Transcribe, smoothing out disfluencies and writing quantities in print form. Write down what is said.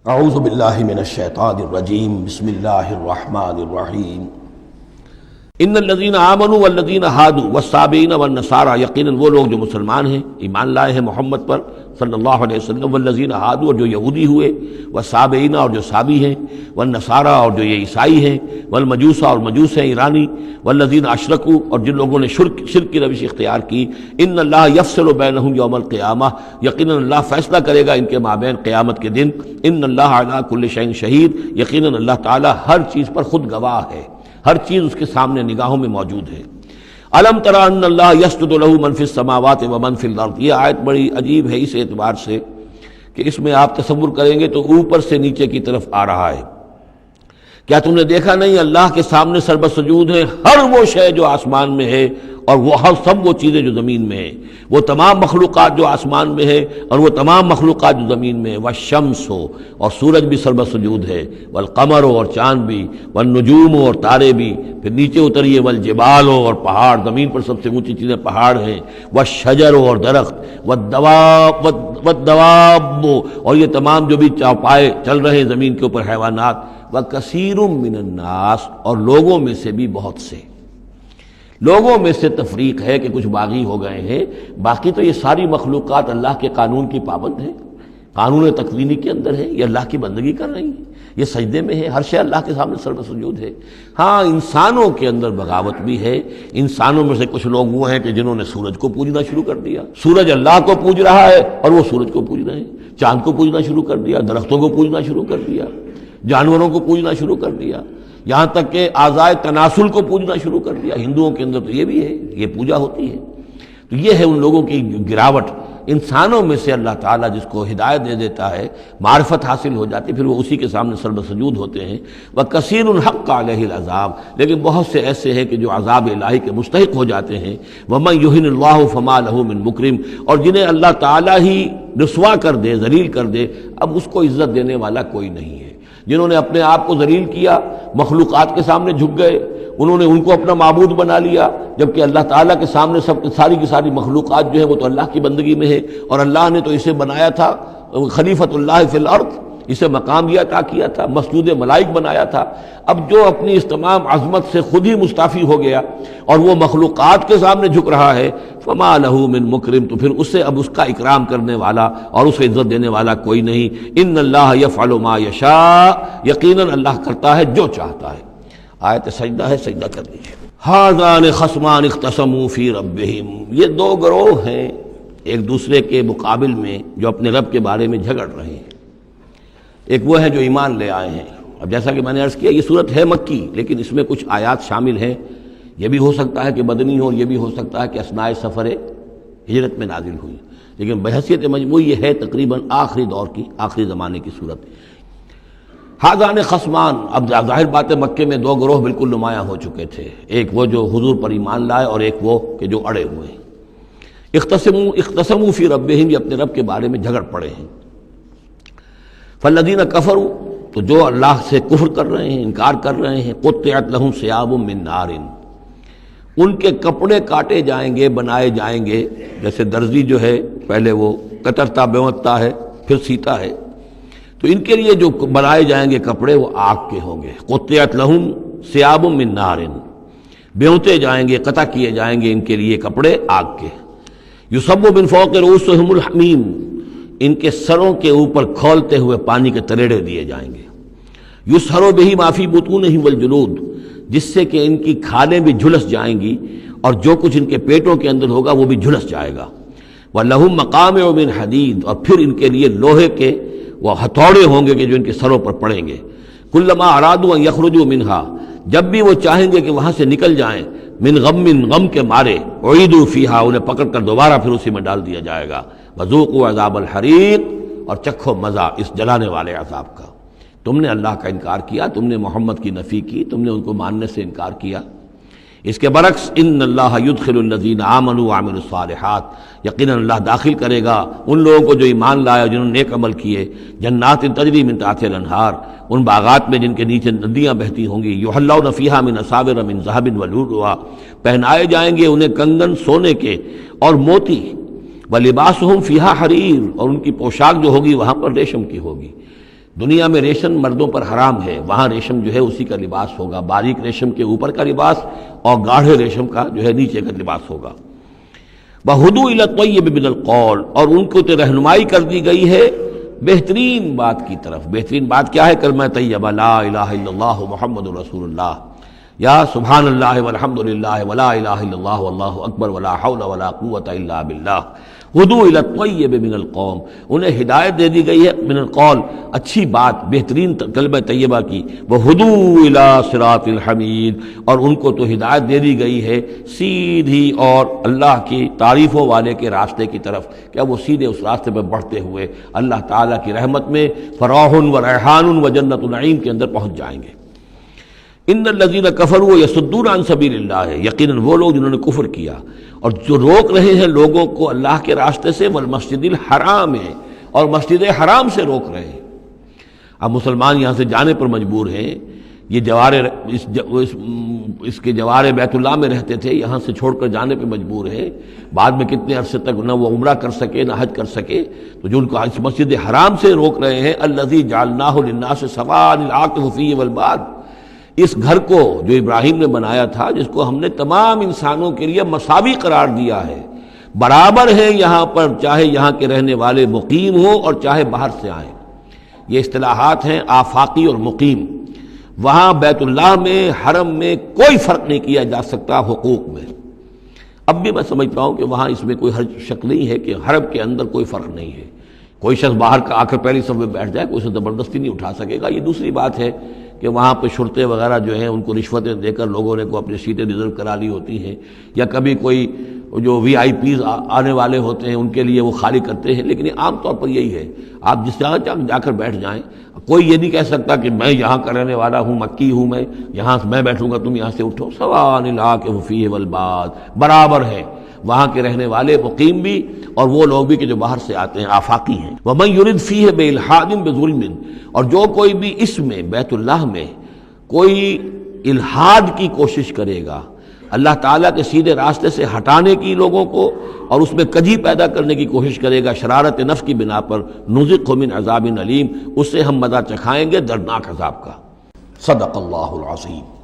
اعوذ باللہ من الشیطان الرجیم بسم اللہ الرحمن الرحیم ان الذین آمنوا والذین ہادوا والصابئین والنصارى، یقیناً وہ لوگ جو مسلمان ہیں، ایمان لائے ہیں محمد پر صلی اللہ علیہ وسلم، والذین ہادوا، اور جو یہودی ہوئے، والصابئین، اور جو صابی ہیں، والنصارى، اور جو یہ عیسائی ہیں، والمجوس، اور مجوس ہیں ایرانی، والذین اشرکوا، اور جن لوگوں نے شرک کی روش اختیار کی، ان اللہ یفصل بینہم یوم القیامہ، یقیناً اللہ فیصلہ کرے گا ان کے مابین قیامت کے دن، ان اللہ علی کل شیء شہید، یقیناً اللہ تعالی ہر چیز پر خود گواہ ہے، ہر چیز اس کے سامنے نگاہوں میں موجود ہے۔ الم تری ان اللہ یسجد لہ من فی السماوات ومن فی الارض، یہ آیت بڑی عجیب ہے اس اعتبار سے کہ اس میں آپ تصور کریں گے تو اوپر سے نیچے کی طرف آ رہا ہے۔ کیا تم نے دیکھا نہیں اللہ کے سامنے سربسجود ہے ہر وہ شے جو آسمان میں ہے، اور وہ ہر سب وہ چیزیں جو زمین میں ہیں، وہ تمام مخلوقات جو آسمان میں ہے اور وہ تمام مخلوقات جو زمین میں ہے، والشمس ہو، اور سورج بھی سربسجود ہے، والقمر ہو، اور چاند بھی، والنجوم ہو، اور تارے بھی، پھر نیچے اتریے، والجبال ہو، اور پہاڑ، زمین پر سب سے اونچی چیزیں پہاڑ ہیں، والشجر ہو، اور درخت، والدواب ہو، اور یہ تمام جو بھی چوپائے چل رہے ہیں زمین کے اوپر حیوانات، وَكَثِيرٌ مِّنَ النَّاسِ، اور لوگوں میں سے بھی بہت سے، لوگوں میں سے تفریق ہے کہ کچھ باغی ہو گئے ہیں، باقی تو یہ ساری مخلوقات اللہ کے قانون کی پابند ہیں، قانون تکوینی کے اندر ہے، یہ اللہ کی بندگی کر رہی ہیں، یہ سجدے میں ہے، ہر شے اللہ کے سامنے سربسجود ہے۔ ہاں انسانوں کے اندر بغاوت بھی ہے، انسانوں میں سے کچھ لوگ وہ ہیں کہ جنہوں نے سورج کو پوجنا شروع کر دیا، سورج اللہ کو پوج رہا ہے اور وہ سورج کو پوج رہے ہیں، چاند کو پوجنا شروع کر دیا، درختوں کو پوجنا شروع کر دیا، جانوروں کو پوجنا شروع کر دیا، یہاں تک کہ اعضائے تناسل کو پوجنا شروع کر دیا۔ ہندوؤں کے اندر تو یہ بھی ہے، یہ پوجا ہوتی ہے۔ تو یہ ہے ان لوگوں کی گراوٹ۔ انسانوں میں سے اللہ تعالیٰ جس کو ہدایت دے دیتا ہے، معرفت حاصل ہو جاتی، پھر وہ اسی کے سامنے سربسجود ہوتے ہیں۔ وَكَثِيرٌ حَقَّ عَلَيْهِ الْعَذَابُ، لیکن بہت سے ایسے ہیں کہ جو عذاب الہی کے مستحق ہو جاتے ہیں۔ وَمَن يُهِنِ اللَّهُ فَمَا لَهُ مِن مُكْرِمٍ، اور جنہیں اللہ تعالیٰ ہی رسوا کر دے، ذلیل کر دے، اب اس کو عزت دینے والا کوئی نہیں ہے۔ جنہوں نے اپنے آپ کو ذلیل کیا، مخلوقات کے سامنے جھک گئے، انہوں نے ان کو اپنا معبود بنا لیا، جبکہ اللہ تعالیٰ کے سامنے ساری کی ساری مخلوقات جو ہے وہ تو اللہ کی بندگی میں ہے، اور اللہ نے تو اسے بنایا تھا خلیفۃ اللہ فی الارض، اسے مقام یہ عطا کیا تھا، مسجود ملائک بنایا تھا۔ اب جو اپنی اس تمام عظمت سے خود ہی مستعفی ہو گیا اور وہ مخلوقات کے سامنے جھک رہا ہے، فما لہ من مکرم، تو پھر اسے اب اس کا اکرام کرنے والا اور اسے عزت دینے والا کوئی نہیں۔ ان اللہ یفعل ما یشاء، یقیناً اللہ کرتا ہے جو چاہتا ہے۔ آیت سجدہ ہے، سجدہ کر لیجیے۔ ھذان خصمان اختصموا فی ربہم، یہ دو گروہ ہیں ایک دوسرے کے مقابل میں جو اپنے رب کے بارے میں جھگڑ رہے ہیں۔ ایک وہ ہے جو ایمان لے آئے ہیں۔ اب جیسا کہ میں نے عرض کیا یہ صورت ہے مکی، لیکن اس میں کچھ آیات شامل ہیں، یہ بھی ہو سکتا ہے کہ مدنی ہو، یہ بھی ہو سکتا ہے کہ اثناء سفر ہجرت میں نازل ہوئی، لیکن بحیثیت مجموعی یہ ہے تقریباً آخری دور کی، آخری زمانے کی صورت۔ ھذان خصمان، اب ظاہر بات ہے مکے میں دو گروہ بالکل نمایاں ہو چکے تھے، ایک وہ جو حضور پر ایمان لائے اور ایک وہ کہ جو اڑے ہوئے ہیں۔ اختصموا فی ربہم، یہ اپنے رب کے بارے میں جھگڑ پڑے ہیں۔ فالذین کفروا، تو جو اللہ سے کفر کر رہے ہیں، انکار کر رہے ہیں، قطعت لہم ثیاب من نار، ان کے کپڑے کاٹے جائیں گے، بنائے جائیں گے، جیسے درزی جو ہے پہلے وہ کترتا بیوتتا ہے پھر سیتا ہے، تو ان کے لیے جو بنائے جائیں گے کپڑے وہ آگ کے ہوں گے۔ قطعت لہم ثیاب من نار، بیوتے جائیں گے، قطع کیے جائیں گے ان کے لیے کپڑے آگ کے۔ یصب من فوق رؤوسہم الحمیم، ان کے سروں کے اوپر کھولتے ہوئے پانی کے تریڑے دیے جائیں گے۔ یسحر بہ ما فی بطونہم والجلود، جس سے کہ ان کی کھالیں بھی جھلس جائیں گی اور جو کچھ ان کے پیٹوں کے اندر ہوگا وہ بھی جھلس جائے گا۔ وَلَهُم مَّقَامِعُ مِنْ حَدِيدٍ، اور پھر ان کے لیے لوہے کے وہ ہتھوڑے ہوں گے کہ جو ان کے سروں پر پڑیں گے۔ كُلَّمَا أَرَادُوا أَن يَخْرُجُوا مِنْهَا، جب بھی وہ چاہیں گے کہ وہاں سے نکل جائیں، من غم کے مارے، اعیدوا فیہا، انہیں پکڑ کر دوبارہ پھر اسی میں ڈال دیا جائے گا۔ وذوقوا عذاب الحریق، اور چکھو مزہ اس جلانے والے عذاب کا۔ تم نے اللہ کا انکار کیا، تم نے محمد کی نفی کی، تم نے ان کو ماننے سے انکار کیا۔ اس کے برعکس ان اللہ یدخل الذین آمنوا وعملوا الصالحات، یقیناً اللہ داخل کرے گا ان لوگوں کو جو ایمان لائے اور جنہوں نے نیک عمل کیے، جنات تجری من تحتها الانہار، ان باغات میں جن کے نیچے ندیاں بہتی ہوں گی، یحلون فیہا من اساور من ذہب ولؤلؤا، پہنائے جائیں گے انہیں کنگن سونے کے اور موتی، ولباسہم فیہا حریر، اور ان کی پوشاک جو ہوگی وہاں پر ریشم کی ہوگی۔ دنیا میں ریشم مردوں پر حرام ہے، وہاں ریشم جو ہے اسی کا لباس ہوگا، باریک ریشم کے اوپر کا لباس اور گاڑھے ریشم کا جو ہے نیچے کا لباس ہوگا۔ وَهُدُوا إِلَى الطَّيِّبِ مِنَ الْقَوْلِ، اور ان کو تو رہنمائی کر دی گئی ہے بہترین بات کی طرف۔ بہترین بات کیا ہے؟ کلمہ طیبہ لا الہ الا اللہ محمد رسول اللہ، یا سبحان اللہ والحمد للہ ولا الہ الا اللہ واللہ اکبر ولا حول ولا قوۃ الا باللہ۔ ہدوا الی الطیب من القول، انہیں ہدایت دے دی گئی ہے من القول، اچھی بات، بہترین کلمہ طیبہ کی۔ وہدوا الی صراط الحمید، اور ان کو تو ہدایت دے دی گئی ہے سیدھی اور اللہ کی تعریفوں والے کے راستے کی طرف، کہ وہ سیدھے اس راستے پہ بڑھتے ہوئے اللہ تعالیٰ کی رحمت میں فراح و ریحان و جنت النعیم کے اندر پہنچ جائیں گے۔ ان الذین کفروا یصدون عن سبیل اللہ، یقیناً وہ لوگ جنہوں نے کفر کیا اور جو روک رہے ہیں لوگوں کو اللہ کے راستے سے، والمسجد الحرام ہے، اور مسجد حرام سے روک رہے ہیں۔ اب مسلمان یہاں سے جانے پر مجبور ہیں، یہ جوار اس کے جوار بیت اللہ میں رہتے تھے، یہاں سے چھوڑ کر جانے پہ مجبور ہیں، بعد میں کتنے عرصے تک نہ وہ عمرہ کر سکے نہ حج کر سکے، تو جو ان کو اس مسجد حرام سے روک رہے ہیں، الذی جعلناہ للناس سواء العاکف فیہ والباد، اس گھر کو جو ابراہیم نے بنایا تھا، جس کو ہم نے تمام انسانوں کے لیے مساوی قرار دیا ہے، برابر ہیں یہاں پر، چاہے یہاں کے رہنے والے مقیم ہوں اور چاہے باہر سے آئیں۔ یہ اصطلاحات ہیں آفاقی اور مقیم۔ وہاں بیت اللہ میں، حرم میں کوئی فرق نہیں کیا جا سکتا حقوق میں۔ اب بھی میں سمجھتا ہوں کہ وہاں اس میں کوئی حرج شک نہیں ہے کہ حرم کے اندر کوئی فرق نہیں ہے۔ کوئی شخص باہر کا آ کر پہلی صف میں بیٹھ جائے، کوئی اسے زبردستی نہیں اٹھا سکے گا۔ یہ دوسری بات ہے کہ وہاں پہ شرطے وغیرہ جو ہیں ان کو رشوتیں دے کر لوگوں نے کو اپنی سیٹیں ریزرو کرا لی ہوتی ہیں، یا کبھی کوئی جو وی آئی پیز آنے والے ہوتے ہیں ان کے لیے وہ خالی کرتے ہیں، لیکن عام طور پر یہی ہے، آپ جس جگہ جا کر بیٹھ جائیں، کوئی یہ نہیں کہہ سکتا کہ میں یہاں کا رہنے والا ہوں، مکی ہوں، میں یہاں میں بیٹھوں گا تم یہاں سے اٹھو۔ سواء العاکف فیہ والباد، برابر ہے وہاں کے رہنے والے مقیم بھی اور وہ لوگ بھی کہ جو باہر سے آتے ہیں، آفاقی ہیں۔ وَمَن يُرِدْ فِيهِ بِإِلْحَادٍ بِظُلْمٍ، اور جو کوئی بھی اس میں بیت اللہ میں کوئی الحاد کی کوشش کرے گا، اللہ تعالیٰ کے سیدھے راستے سے ہٹانے کی لوگوں کو، اور اس میں کجی پیدا کرنے کی کوشش کرے گا شرارت نفس کی بنا پر، نُذِقْهُ مِنْ عَذَابٍ أَلِيمٍ، اس سے ہم مزہ چکھائیں گے دردناک عذاب کا۔ صدق اللہ العظیم۔